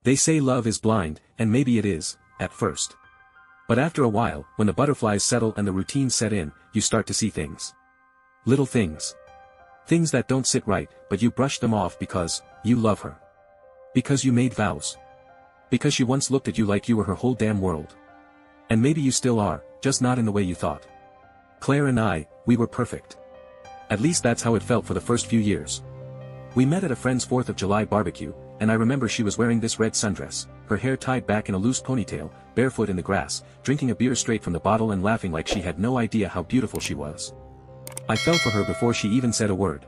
They say love is blind, and maybe it is, at first. But after a while, when the butterflies settle and the routine set in, you start to see things. Little things. Things that don't sit right, but you brush them off because you love her. Because you made vows. Because she once looked at you like you were her whole damn world. And maybe you still are, just not in the way you thought. Claire and I, we were perfect. At least that's how it felt for the first few years. We met at a friend's 4th of July barbecue, and I remember she was wearing this red sundress, her hair tied back in a loose ponytail, barefoot in the grass, drinking a beer straight from the bottle and laughing like she had no idea how beautiful she was. I fell for her before she even said a word.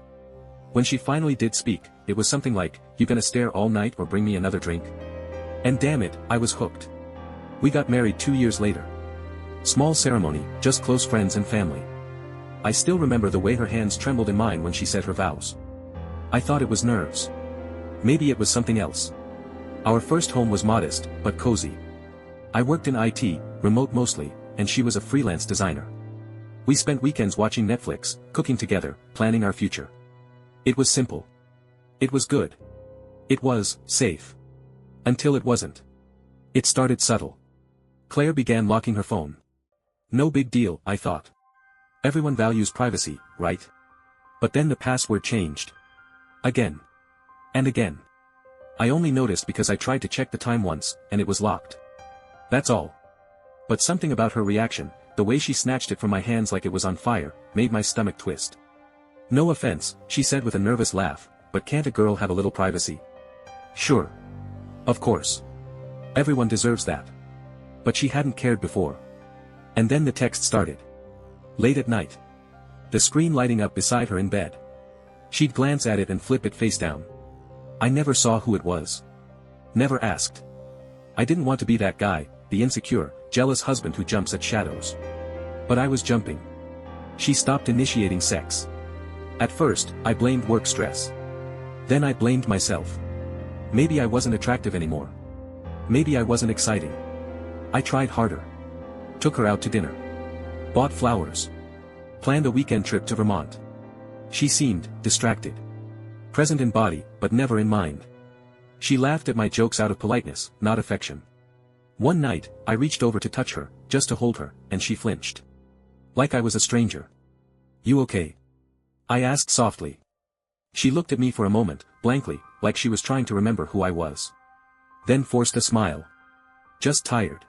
When she finally did speak, it was something like, "You gonna stare all night or bring me another drink?" And damn it, I was hooked. We got married 2 years later. Small ceremony, just close friends and family. I still remember the way her hands trembled in mine when she said her vows. I thought it was nerves. Maybe it was something else. Our first home was modest, but cozy. I worked in IT, remote mostly, and she was a freelance designer. We spent weekends watching Netflix, cooking together, planning our future. It was simple. It was good. It was safe. Until it wasn't. It started subtle. Claire began locking her phone. No big deal, I thought. Everyone values privacy, right? But then the password changed. Again. And again. I only noticed because I tried to check the time once, and it was locked. That's all. But something about her reaction, the way she snatched it from my hands like it was on fire, made my stomach twist. "No offense," she said with a nervous laugh, "but can't a girl have a little privacy?" Sure. Of course. Everyone deserves that. But she hadn't cared before. And then the text started. Late at night. The screen lighting up beside her in bed. She'd glance at it and flip it face down. I never saw who it was. Never asked. I didn't want to be that guy, the insecure, jealous husband who jumps at shadows. But I was jumping. She stopped initiating sex. At first, I blamed work stress. Then I blamed myself. Maybe I wasn't attractive anymore. Maybe I wasn't exciting. I tried harder. Took her out to dinner. Bought flowers. Planned a weekend trip to Vermont. She seemed distracted. Present in body, but never in mind. She laughed at my jokes out of politeness, not affection. One night, I reached over to touch her, just to hold her, and she flinched. Like I was a stranger. "You okay?" I asked softly. She looked at me for a moment, blankly, like she was trying to remember who I was. Then forced a smile. Just tired.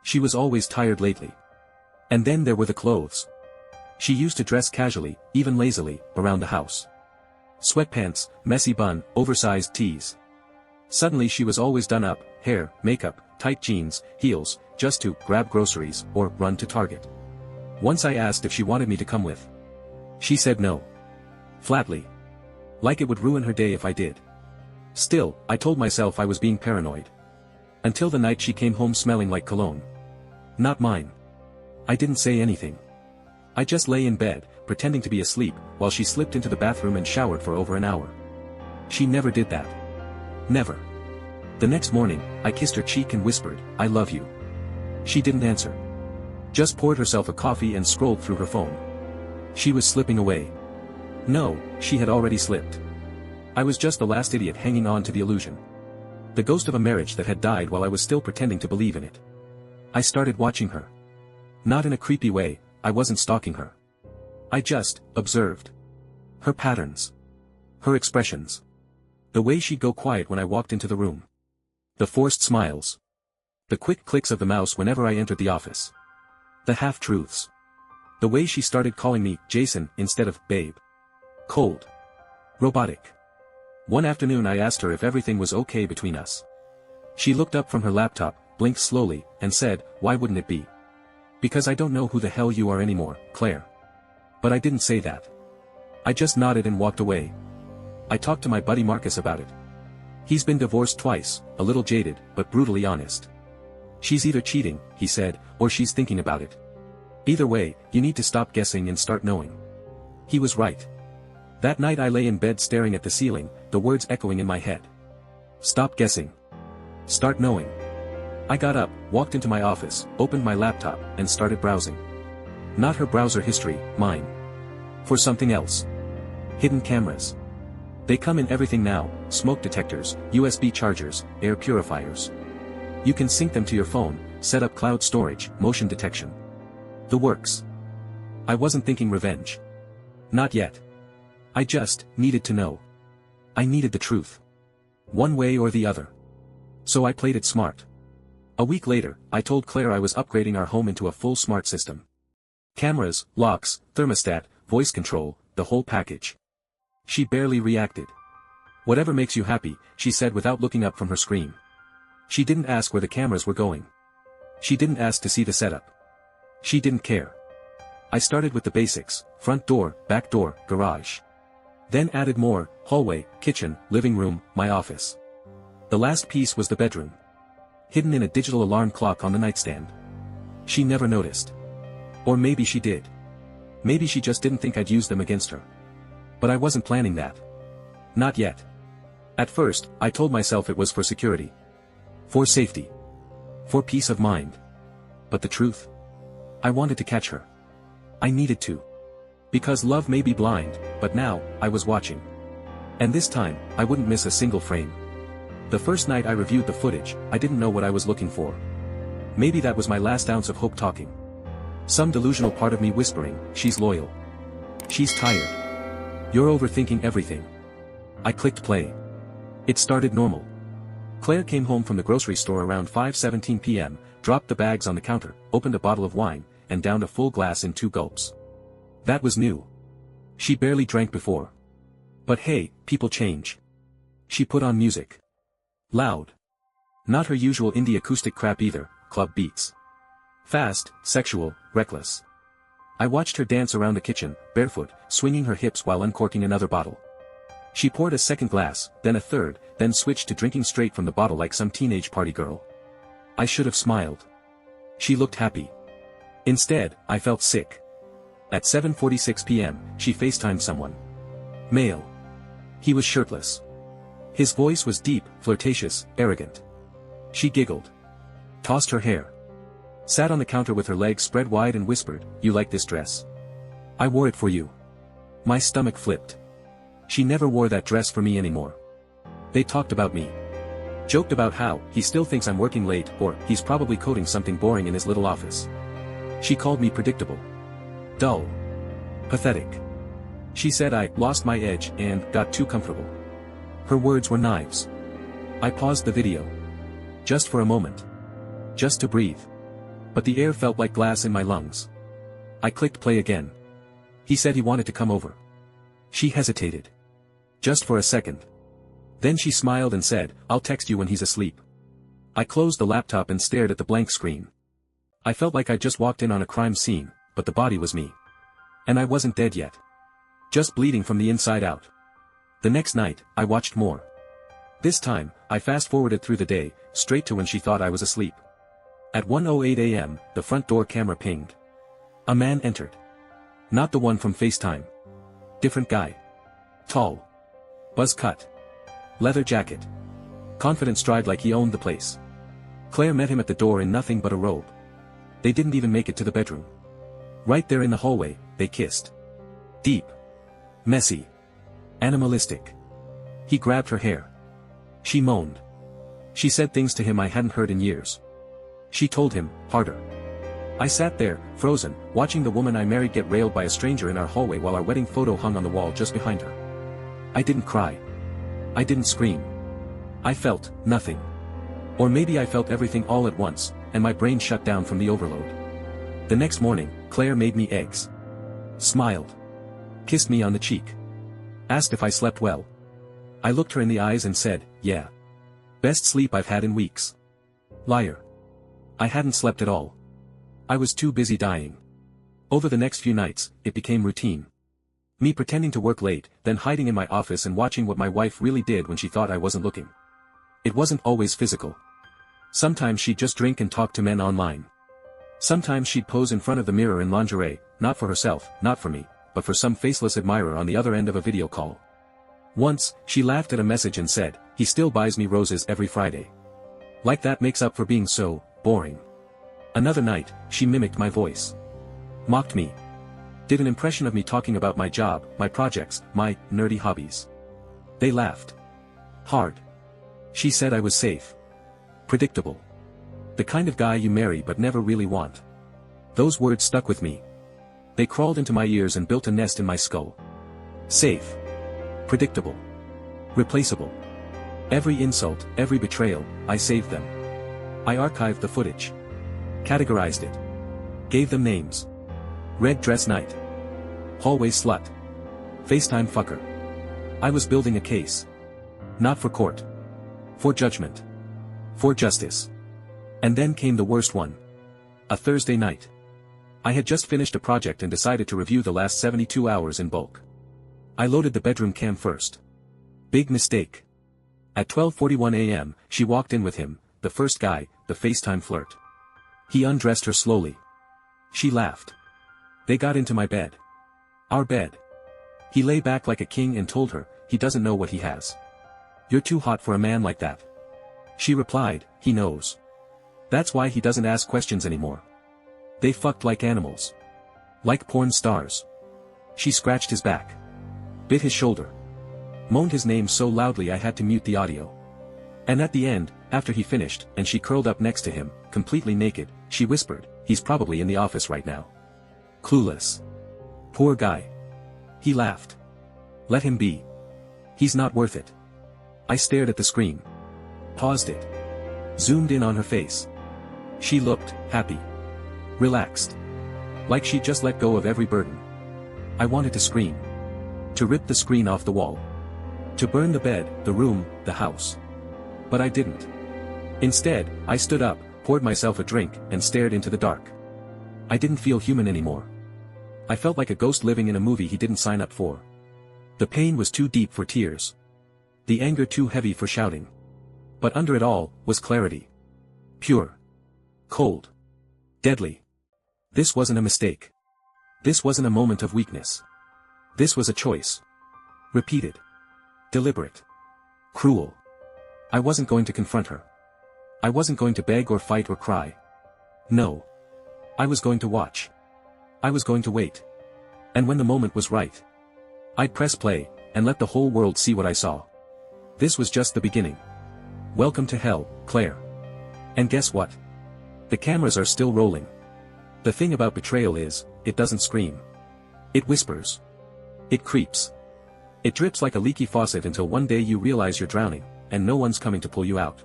She was always tired lately. And then there were the clothes. She used to dress casually, even lazily, around the house. Sweatpants, messy bun, oversized tees. Suddenly she was always done up, hair, makeup, tight jeans, heels, just to grab groceries or run to Target. Once I asked if she wanted me to come with. She said no. Flatly. Like it would ruin her day if I did. Still, I told myself I was being paranoid. Until the night she came home smelling like cologne. Not mine. I didn't say anything. I just lay in bed, pretending to be asleep, while she slipped into the bathroom and showered for over an hour. She never did that. Never. The next morning, I kissed her cheek and whispered, "I love you." She didn't answer. Just poured herself a coffee and scrolled through her phone. She was slipping away. No, she had already slipped. I was just the last idiot hanging on to the illusion. The ghost of a marriage that had died while I was still pretending to believe in it. I started watching her. Not in a creepy way, I wasn't stalking her. I just observed. Her patterns. Her expressions. The way she'd go quiet when I walked into the room. The forced smiles. The quick clicks of the mouse whenever I entered the office. The half-truths. The way she started calling me Jason instead of babe. Cold. Robotic. One afternoon I asked her if everything was okay between us. She looked up from her laptop, blinked slowly, and said, "Why wouldn't it be?" "Because I don't know who the hell you are anymore, Claire." But I didn't say that. I just nodded and walked away. I talked to my buddy Marcus about it. He's been divorced twice, a little jaded, but brutally honest. "She's either cheating," he said, "or she's thinking about it. Either way, you need to stop guessing and start knowing." He was right. That night I lay in bed staring at the ceiling, the words echoing in my head. Stop guessing. Start knowing. I got up, walked into my office, opened my laptop, and started browsing. Not her browser history, mine. For something else. Hidden cameras. They come in everything now: smoke detectors, USB chargers, air purifiers. You can sync them to your phone, set up cloud storage, motion detection. The works. I wasn't thinking revenge. Not yet. I just needed to know. I needed the truth. One way or the other. So I played it smart. A week later, I told Claire I was upgrading our home into a full smart system. Cameras, locks, thermostat, voice control, the whole package. She barely reacted. "Whatever makes you happy," she said without looking up from her screen. She didn't ask where the cameras were going. She didn't ask to see the setup. She didn't care. I started with the basics: front door, back door, garage. Then added more: hallway, kitchen, living room, my office. The last piece was the bedroom. Hidden in a digital alarm clock on the nightstand. She never noticed. Or maybe she did. Maybe she just didn't think I'd use them against her. But I wasn't planning that. Not yet. At first, I told myself it was for security. For safety. For peace of mind. But the truth? I wanted to catch her. I needed to. Because love may be blind, but now, I was watching. And this time, I wouldn't miss a single frame. The first night I reviewed the footage, I didn't know what I was looking for. Maybe that was my last ounce of hope talking. Some delusional part of me whispering, "She's loyal. She's tired. You're overthinking everything." I clicked play. It started normal. Claire came home from the grocery store around 5:17 p.m., dropped the bags on the counter, opened a bottle of wine, and downed a full glass in 2 gulps. That was new. She barely drank before. But hey, people change. She put on music. Loud. Not her usual indie acoustic crap either, club beats. Fast, sexual, reckless. I watched her dance around the kitchen, barefoot, swinging her hips while uncorking another bottle. She poured a second glass, then a third, then switched to drinking straight from the bottle like some teenage party girl. I should have smiled. She looked happy. Instead, I felt sick. At 7:46 p.m., she FaceTimed someone. Male. He was shirtless. His voice was deep, flirtatious, arrogant. She giggled. Tossed her hair. Sat on the counter with her legs spread wide and whispered, "You like this dress? I wore it for you." My stomach flipped. She never wore that dress for me anymore. They talked about me. Joked about how he still thinks I'm working late, or he's probably coding something boring in his little office. She called me predictable. Dull. Pathetic. She said I lost my edge and got too comfortable. Her words were knives. I paused the video. Just for a moment. Just to breathe. But the air felt like glass in my lungs. I clicked play again. He said he wanted to come over. She hesitated. Just for a second. Then she smiled and said, "I'll text you when he's asleep." I closed the laptop and stared at the blank screen. I felt like I just walked in on a crime scene, but the body was me. And I wasn't dead yet. Just bleeding from the inside out. The next night, I watched more. This time, I fast-forwarded through the day, straight to when she thought I was asleep. At 1:08 a.m., the front door camera pinged. A man entered. Not the one from FaceTime. Different guy. Tall. Buzz cut. Leather jacket. Confident stride like he owned the place. Claire met him at the door in nothing but a robe. They didn't even make it to the bedroom. Right there in the hallway, they kissed. Deep. Messy. Animalistic. He grabbed her hair. She moaned. She said things to him I hadn't heard in years. She told him, harder. I sat there, frozen, watching the woman I married get railed by a stranger in our hallway while our wedding photo hung on the wall just behind her. I didn't cry. I didn't scream. I felt nothing. Or maybe I felt everything all at once, and my brain shut down from the overload. The next morning, Claire made me eggs. Smiled. Kissed me on the cheek. Asked if I slept well. I looked her in the eyes and said, "Yeah. Best sleep I've had in weeks." Liar. I hadn't slept at all. I was too busy dying. Over the next few nights, it became routine. Me pretending to work late, then hiding in my office and watching what my wife really did when she thought I wasn't looking. It wasn't always physical. Sometimes she'd just drink and talk to men online. Sometimes she'd pose in front of the mirror in lingerie, not for herself, not for me, but for some faceless admirer on the other end of a video call. Once, she laughed at a message and said, "He still buys me roses every Friday." Like that makes up for being so boring. Another night, she mimicked my voice. Mocked me. Did an impression of me talking about my job, my projects, my nerdy hobbies. They laughed. Hard. She said I was safe. Predictable. The kind of guy you marry but never really want. Those words stuck with me. They crawled into my ears and built a nest in my skull. Safe. Predictable. Replaceable. Every insult, every betrayal, I saved them. I archived the footage. Categorized it. Gave them names. Red dress night. Hallway slut. FaceTime fucker. I was building a case. Not for court. For judgment. For justice. And then came the worst one. A Thursday night. I had just finished a project and decided to review the last 72 hours in bulk. I loaded the bedroom cam first. Big mistake. At 12:41 a.m., she walked in with him, the first guy, the FaceTime flirt. He undressed her slowly. She laughed. They got into my bed. Our bed. He lay back like a king and told her, he doesn't know what he has. You're too hot for a man like that. She replied, he knows. That's why he doesn't ask questions anymore. They fucked like animals. Like porn stars. She scratched his back. Bit his shoulder. Moaned his name so loudly I had to mute the audio. And at the end, after he finished, and she curled up next to him, completely naked, she whispered, he's probably in the office right now. Clueless. Poor guy. He laughed. Let him be. He's not worth it. I stared at the screen. Paused it. Zoomed in on her face. She looked happy. Relaxed. Like she'd just let go of every burden. I wanted to scream. To rip the screen off the wall. To burn the bed, the room, the house. But I didn't. Instead, I stood up, poured myself a drink, and stared into the dark. I didn't feel human anymore. I felt like a ghost living in a movie he didn't sign up for. The pain was too deep for tears. The anger too heavy for shouting. But under it all, was clarity. Pure. Cold. Deadly. This wasn't a mistake. This wasn't a moment of weakness. This was a choice. Repeated. Deliberate. Cruel. I wasn't going to confront her. I wasn't going to beg or fight or cry. No. I was going to watch. I was going to wait. And when the moment was right, I'd press play, and let the whole world see what I saw. This was just the beginning. Welcome to hell, Claire. And guess what? The cameras are still rolling. The thing about betrayal is, it doesn't scream. It whispers. It creeps. It drips like a leaky faucet until one day you realize you're drowning, and no one's coming to pull you out.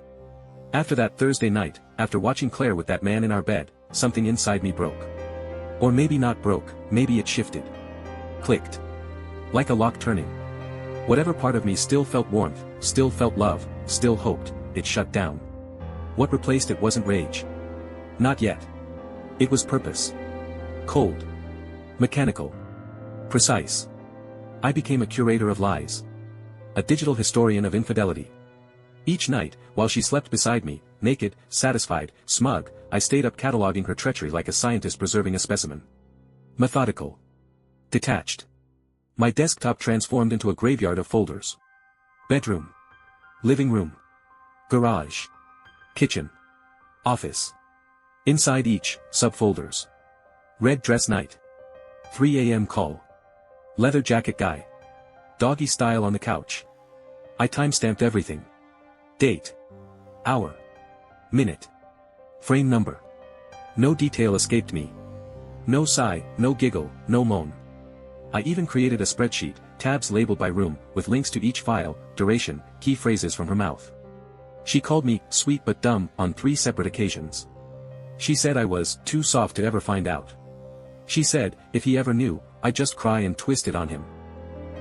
After that Thursday night, after watching Claire with that man in our bed, something inside me broke. Or maybe not broke, maybe it shifted. Clicked. Like a lock turning. Whatever part of me still felt warmth, still felt love, still hoped, it shut down. What replaced it wasn't rage. Not yet. It was purpose. Cold. Mechanical. Precise. I became a curator of lies. A digital historian of infidelity. Each night, while she slept beside me, naked, satisfied, smug, I stayed up cataloging her treachery like a scientist preserving a specimen. Methodical. Detached. My desktop transformed into a graveyard of folders. Bedroom. Living room. Garage. Kitchen. Office. Inside each, subfolders. Red dress night. 3 a.m. call. Leather jacket guy. Doggy style on the couch. I timestamped everything. Date. Hour. Minute. Frame number. No detail escaped me. No sigh, no giggle, no moan. I even created a spreadsheet, tabs labeled by room, with links to each file, duration, key phrases from her mouth. She called me sweet but dumb on 3 separate occasions. She said I was too soft to ever find out. She said, if he ever knew, I'd just cry and twist it on him.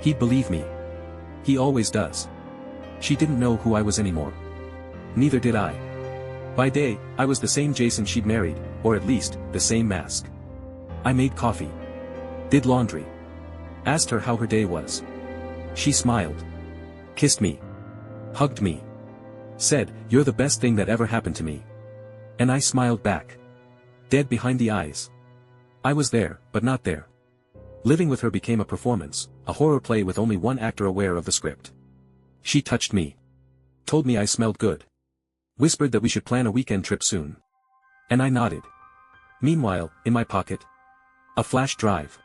He'd believe me. He always does. She didn't know who I was anymore. Neither did I. By day, I was the same Jason she'd married, or at least, the same mask. I made coffee. Did laundry. Asked her how her day was. She smiled. Kissed me. Hugged me. Said, you're the best thing that ever happened to me. And I smiled back. Dead behind the eyes. I was there, but not there. Living with her became a performance, a horror play with only one actor aware of the script. She touched me. Told me I smelled good. Whispered that we should plan a weekend trip soon. And I nodded. Meanwhile, in my pocket, a flash drive.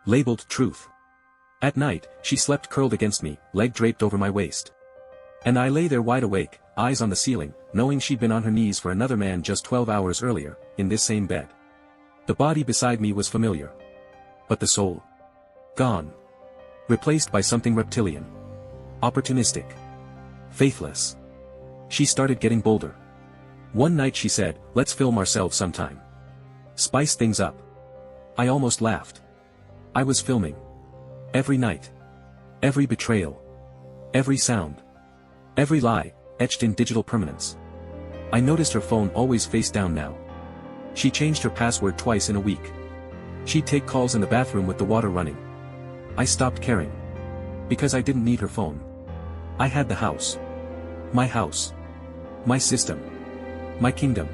Labeled truth. At night, she slept curled against me, leg draped over my waist. And I lay there wide awake, eyes on the ceiling, knowing she'd been on her knees for another man just 12 hours earlier, in this same bed. The body beside me was familiar. But the soul? Gone. Replaced by something reptilian. Opportunistic. Faithless. She started getting bolder. One night she said, "Let's film ourselves sometime. Spice things up." I almost laughed. I was filming. Every night. Every betrayal. Every sound. Every lie, etched in digital permanence. I noticed her phone always face down now. She changed her password twice in a week. She'd take calls in the bathroom with the water running. I stopped caring. Because I didn't need her phone. I had the house. My house. My system. My kingdom.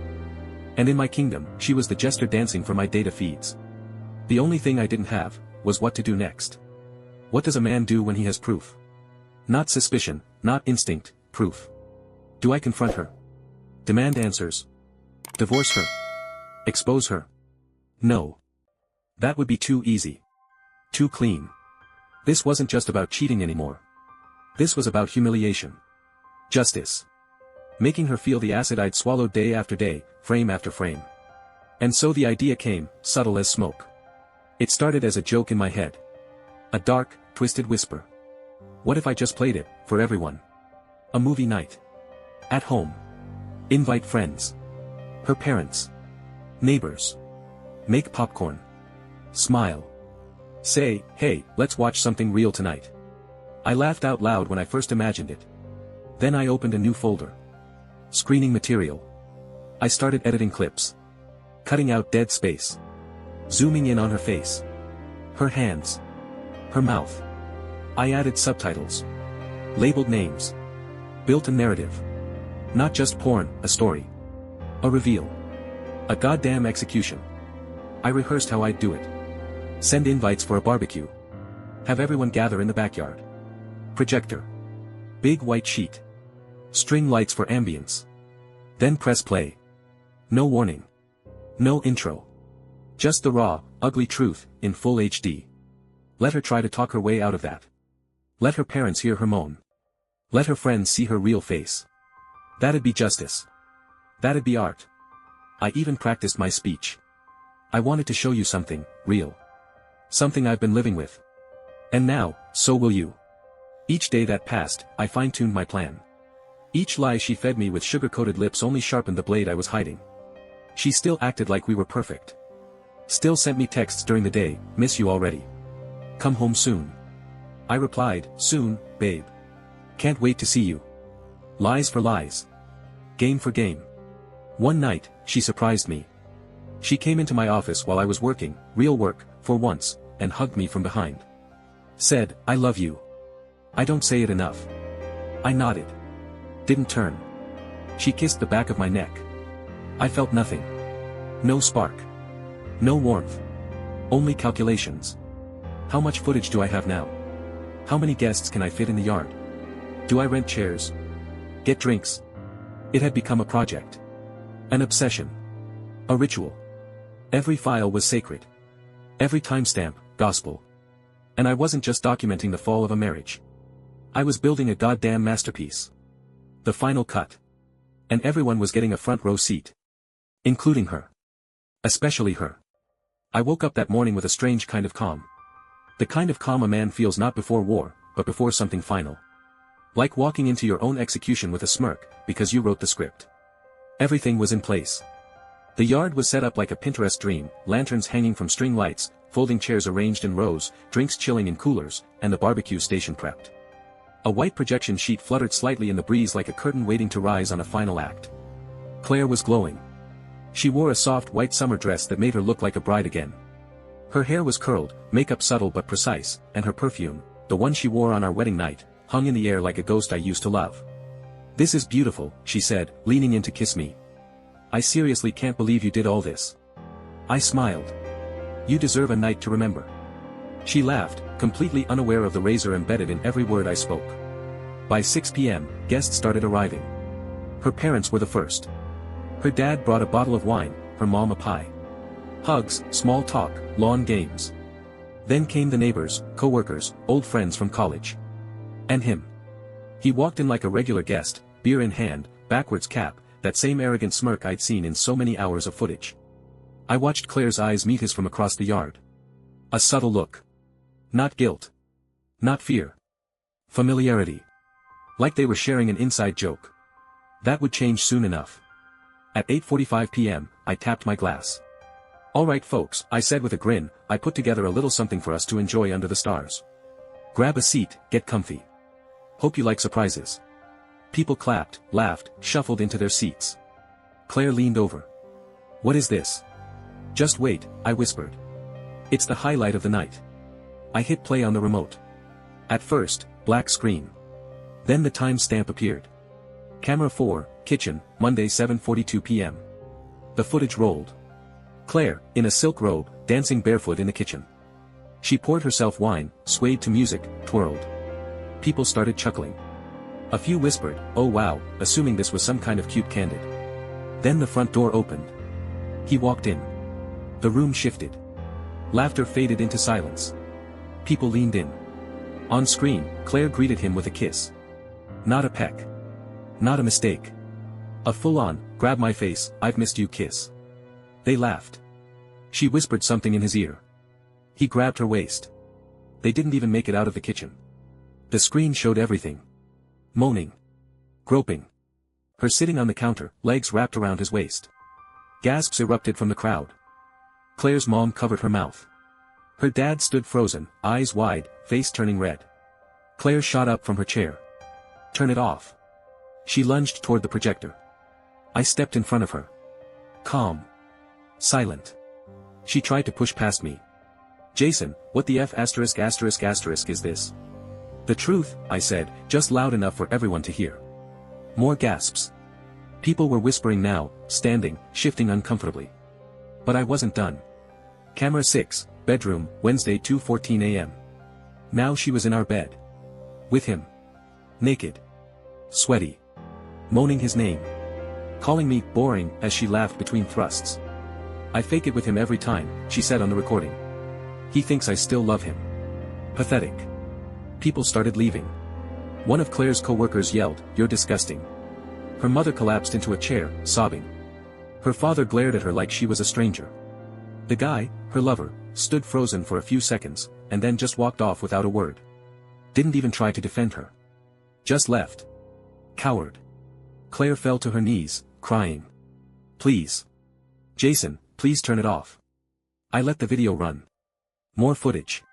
And in my kingdom, she was the jester dancing for my data feeds. The only thing I didn't have, was what to do next. What does a man do when he has proof? Not suspicion, not instinct, proof. Do I confront her? Demand answers? Divorce her? Expose her? No. That would be too easy. Too clean. This wasn't just about cheating anymore. This was about humiliation. Justice. Making her feel the acid I'd swallowed day after day, frame after frame. And so the idea came, subtle as smoke. It started as a joke in my head. A dark, twisted whisper. What if I just played it, for everyone? A movie night. At home. Invite friends. Her parents. Neighbors. Make popcorn. Smile. Say, "Hey, let's watch something real tonight." I laughed out loud when I first imagined it. Then I opened a new folder. Screening material. I started editing clips. Cutting out dead space. Zooming in on her face. Her hands. Her mouth. I added subtitles. Labeled names. Built a narrative. Not just porn, a story. A reveal. A goddamn execution. I rehearsed how I'd do it. Send invites for a barbecue. Have everyone gather in the backyard. Projector. Big white sheet. String lights for ambience. Then press play. No warning. No intro. Just the raw, ugly truth, in full HD. Let her try to talk her way out of that. Let her parents hear her moan. Let her friends see her real face. That'd be justice. That'd be art. I even practiced my speech. I wanted to show you something, real. Something I've been living with. And now, so will you. Each day that passed, I fine-tuned my plan. Each lie she fed me with sugar-coated lips only sharpened the blade I was hiding. She still acted like we were perfect. Still sent me texts during the day, "Miss you already. Come home soon." I replied, "Soon, babe. Can't wait to see you." Lies for lies. Game for game. One night, she surprised me. She came into my office while I was working, real work, for once, and hugged me from behind. Said, "I love you." I don't say it enough. I nodded. Didn't turn. She kissed the back of my neck. I felt nothing. No spark. No warmth. Only calculations. How much footage do I have now? How many guests can I fit in the yard? Do I rent chairs? Get drinks? It had become a project. An obsession. A ritual. Every file was sacred. Every timestamp, gospel. And I wasn't just documenting the fall of a marriage. I was building a goddamn masterpiece. The final cut. And everyone was getting a front row seat. Including her. Especially her. I woke up that morning with a strange kind of calm. The kind of calm a man feels not before war, but before something final. Like walking into your own execution with a smirk, because you wrote the script. Everything was in place. The yard was set up like a Pinterest dream, lanterns hanging from string lights, folding chairs arranged in rows, drinks chilling in coolers, and the barbecue station prepped. A white projection sheet fluttered slightly in the breeze like a curtain waiting to rise on a final act. Claire was glowing. She wore a soft white summer dress that made her look like a bride again. Her hair was curled, makeup subtle but precise, and her perfume, the one she wore on our wedding night, hung in the air like a ghost I used to love. "This is beautiful," she said, leaning in to kiss me. "I seriously can't believe you did all this." I smiled. "You deserve a night to remember." She laughed, completely unaware of the razor embedded in every word I spoke. By 6 p.m., guests started arriving. Her parents were the first. Her dad brought a bottle of wine, her mom a pie. Hugs, small talk, lawn games. Then came the neighbors, co-workers, old friends from college. And him. He walked in like a regular guest, beer in hand, backwards cap, that same arrogant smirk I'd seen in so many hours of footage. I watched Claire's eyes meet his from across the yard. A subtle look. Not guilt. Not fear. Familiarity. Like they were sharing an inside joke. That would change soon enough. At 8:45 p.m., I tapped my glass. "All right folks," I said with a grin, "I put together a little something for us to enjoy under the stars. Grab a seat, get comfy. Hope you like surprises." People clapped, laughed, shuffled into their seats. Claire leaned over. "What is this?" "Just wait," I whispered. "It's the highlight of the night." I hit play on the remote. At first, black screen. Then the time stamp appeared. Camera 4, kitchen, Monday 7:42 p.m. The footage rolled. Claire, in a silk robe, dancing barefoot in the kitchen. She poured herself wine, swayed to music, twirled. People started chuckling. A few whispered, "Oh wow," assuming this was some kind of cute candid. Then the front door opened. He walked in. The room shifted. Laughter faded into silence. People leaned in. On screen, Claire greeted him with a kiss. Not a peck. Not a mistake. A full-on, grab my face, I've missed you kiss. They laughed. She whispered something in his ear. He grabbed her waist. They didn't even make it out of the kitchen. The screen showed everything. Moaning. Groping. Her sitting on the counter, legs wrapped around his waist. Gasps erupted from the crowd. Claire's mom covered her mouth. Her dad stood frozen, eyes wide, face turning red. Claire shot up from her chair. "Turn it off." She lunged toward the projector. I stepped in front of her. Calm. Silent. She tried to push past me. "Jason, what the F*** is this?" "The truth," I said, just loud enough for everyone to hear. More gasps. People were whispering now, standing, shifting uncomfortably. But I wasn't done. Camera 6, bedroom, Wednesday 2:14 a.m. Now she was in our bed. With him. Naked. Sweaty. Moaning his name. Calling me boring as she laughed between thrusts. "I fake it with him every time," she said on the recording. "He thinks I still love him." Pathetic. People started leaving. One of Claire's co-workers yelled, "You're disgusting." Her mother collapsed into a chair, sobbing. Her father glared at her like she was a stranger. The guy, her lover, stood frozen for a few seconds, and then just walked off without a word. Didn't even try to defend her. Just left. Coward. Claire fell to her knees, crying. "Please. Jason, please turn it off." I let the video run. More footage.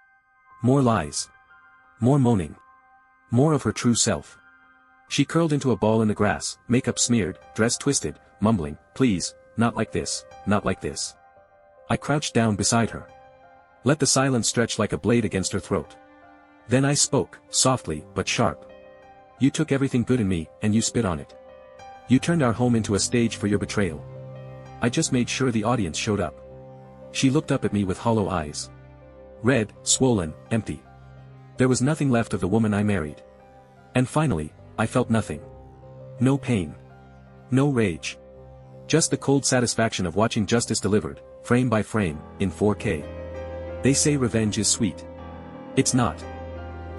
More lies. More moaning. More of her true self. She curled into a ball in the grass, makeup smeared, dress twisted, mumbling, "Please, not like this, not like this." I crouched down beside her. Let the silence stretch like a blade against her throat. Then I spoke, softly but sharp. "You took everything good in me, and you spit on it. You turned our home into a stage for your betrayal. I just made sure the audience showed up." She looked up at me with hollow eyes. Red, swollen, empty. There was nothing left of the woman I married. And finally, I felt nothing. No pain. No rage. Just the cold satisfaction of watching justice delivered, frame by frame, in 4K. They say revenge is sweet. It's not.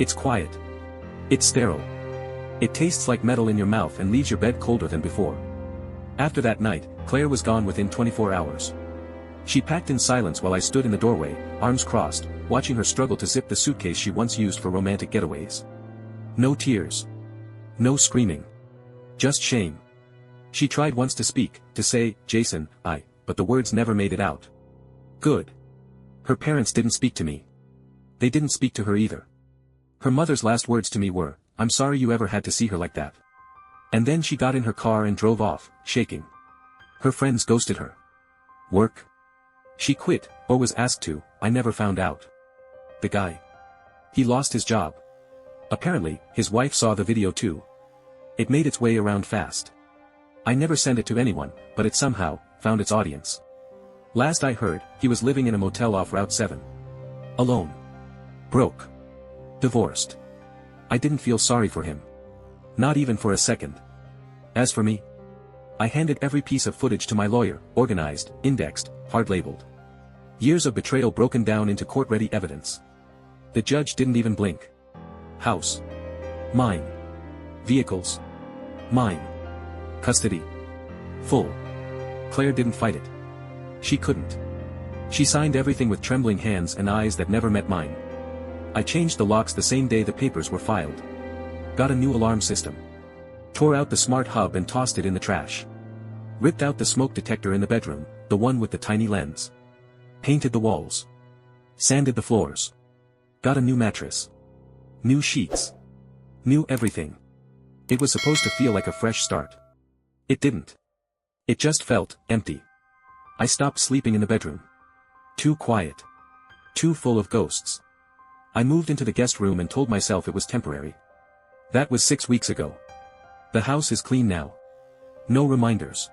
It's quiet. It's sterile. It tastes like metal in your mouth and leaves your bed colder than before. After that night, Claire was gone within 24 hours. She packed in silence while I stood in the doorway, arms crossed, watching her struggle to zip the suitcase she once used for romantic getaways. No tears. No screaming. Just shame. She tried once to speak, to say, "Jason, but the words never made it out." Good. Her parents didn't speak to me. They didn't speak to her either. Her mother's last words to me were, "I'm sorry you ever had to see her like that." And then she got in her car and drove off, shaking. Her friends ghosted her. Work? She quit, or was asked to, I never found out. The guy. He lost his job. Apparently, his wife saw the video too. It made its way around fast. I never sent it to anyone, but it somehow found its audience. Last I heard, he was living in a motel off Route 7. Alone. Broke. Divorced. I didn't feel sorry for him. Not even for a second. As for me, I handed every piece of footage to my lawyer, organized, indexed, hard-labeled. Years of betrayal broken down into court-ready evidence. The judge didn't even blink. House. Mine. Vehicles. Mine. Custody. Full. Claire didn't fight it. She couldn't. She signed everything with trembling hands and eyes that never met mine. I changed the locks the same day the papers were filed. Got a new alarm system. Tore out the smart hub and tossed it in the trash. Ripped out the smoke detector in the bedroom, the one with the tiny lens. Painted the walls. Sanded the floors. Got a new mattress. New sheets. New everything. It was supposed to feel like a fresh start. It didn't. It just felt empty. I stopped sleeping in the bedroom. Too quiet. Too full of ghosts. I moved into the guest room and told myself it was temporary. That was 6 weeks ago. The house is clean now. No reminders.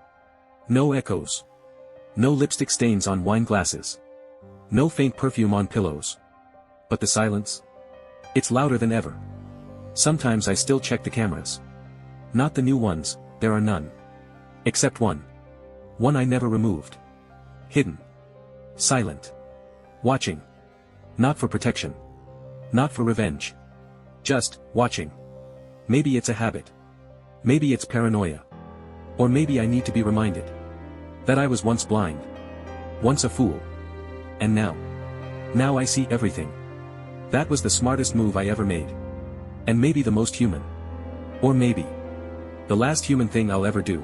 No echoes. No lipstick stains on wine glasses. No faint perfume on pillows. But the silence? It's louder than ever. Sometimes I still check the cameras. Not the new ones, there are none. Except one. One I never removed. Hidden. Silent. Watching. Not for protection. Not for revenge. Just, watching. Maybe it's a habit. Maybe it's paranoia. Or maybe I need to be reminded. That I was once blind. Once a fool. And now. Now I see everything. That was the smartest move I ever made. And maybe the most human. Or maybe. The last human thing I'll ever do.